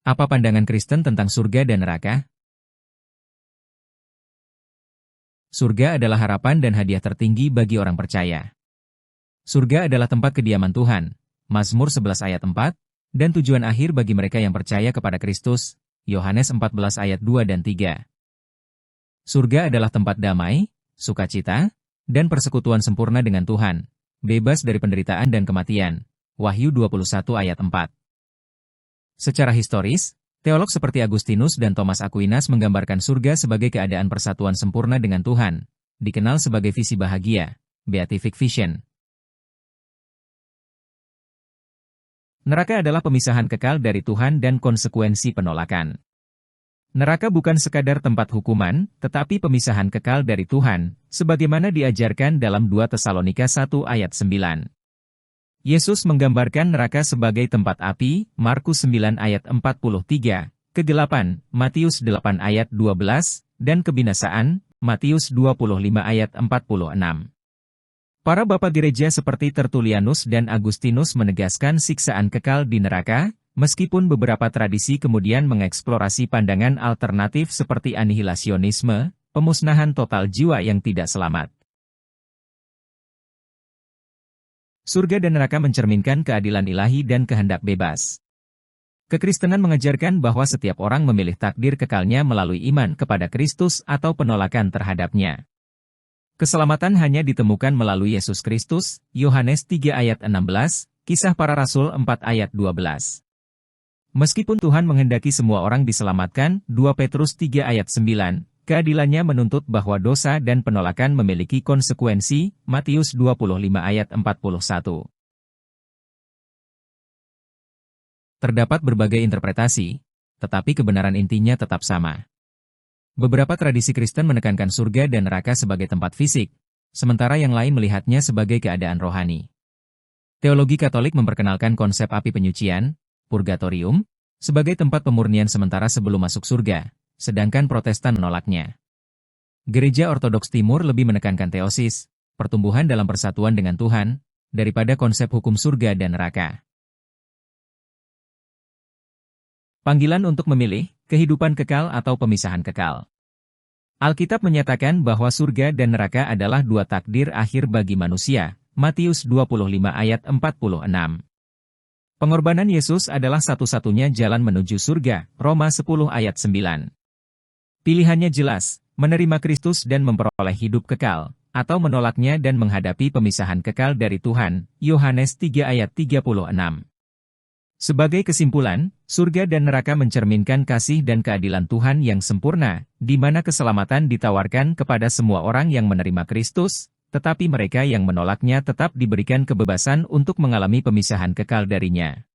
Apa pandangan Kristen tentang surga dan neraka? Surga adalah harapan dan hadiah tertinggi bagi orang percaya. Surga adalah tempat kediaman Tuhan, Mazmur 11 ayat 4, dan tujuan akhir bagi mereka yang percaya kepada Kristus, Yohanes 14 ayat 2 dan 3. Surga adalah tempat damai, sukacita, dan persekutuan sempurna dengan Tuhan, bebas dari penderitaan dan kematian, Wahyu 21 ayat 4. Secara historis, teolog seperti Agustinus dan Thomas Aquinas menggambarkan surga sebagai keadaan persatuan sempurna dengan Tuhan, dikenal sebagai visi bahagia, beatific vision. Neraka adalah pemisahan kekal dari Tuhan dan konsekuensi penolakan. Neraka bukan sekadar tempat hukuman, tetapi pemisahan kekal dari Tuhan, sebagaimana diajarkan dalam 2 Tesalonika 1 ayat 9. Yesus menggambarkan neraka sebagai tempat api, Markus 9 ayat 43, kegelapan, Matius 8 ayat 12, dan kebinasaan, Matius 25 ayat 46. Para bapak gereja seperti Tertullianus dan Agustinus menegaskan siksaan kekal di neraka, meskipun beberapa tradisi kemudian mengeksplorasi pandangan alternatif seperti anihilasionisme, pemusnahan total jiwa yang tidak selamat. Surga dan neraka mencerminkan keadilan ilahi dan kehendak bebas. Kekristenan mengajarkan bahwa setiap orang memilih takdir kekalnya melalui iman kepada Kristus atau penolakan terhadapnya. Keselamatan hanya ditemukan melalui Yesus Kristus, Yohanes 3 ayat 16, Kisah Para Rasul 4 ayat 12. Meskipun Tuhan menghendaki semua orang diselamatkan, 2 Petrus 3 ayat 9, keadilannya menuntut bahwa dosa dan penolakan memiliki konsekuensi, Matius 25 ayat 41. Terdapat berbagai interpretasi, tetapi kebenaran intinya tetap sama. Beberapa tradisi Kristen menekankan surga dan neraka sebagai tempat fisik, sementara yang lain melihatnya sebagai keadaan rohani. Teologi Katolik memperkenalkan konsep api penyucian, purgatorium, sebagai tempat pemurnian sementara sebelum masuk surga, sedangkan Protestan menolaknya. Gereja Ortodoks Timur lebih menekankan teosis, pertumbuhan dalam persatuan dengan Tuhan, daripada konsep hukum surga dan neraka. Panggilan untuk memilih, kehidupan kekal atau pemisahan kekal. Alkitab menyatakan bahwa surga dan neraka adalah dua takdir akhir bagi manusia, Matius 25 ayat 46. Pengorbanan Yesus adalah satu-satunya jalan menuju surga, Roma 10 ayat 9. Pilihannya jelas, menerima Kristus dan memperoleh hidup kekal, atau menolaknya dan menghadapi pemisahan kekal dari Tuhan, Yohanes 3 ayat 36. Sebagai kesimpulan, surga dan neraka mencerminkan kasih dan keadilan Tuhan yang sempurna, di mana keselamatan ditawarkan kepada semua orang yang menerima Kristus, tetapi mereka yang menolaknya tetap diberikan kebebasan untuk mengalami pemisahan kekal darinya.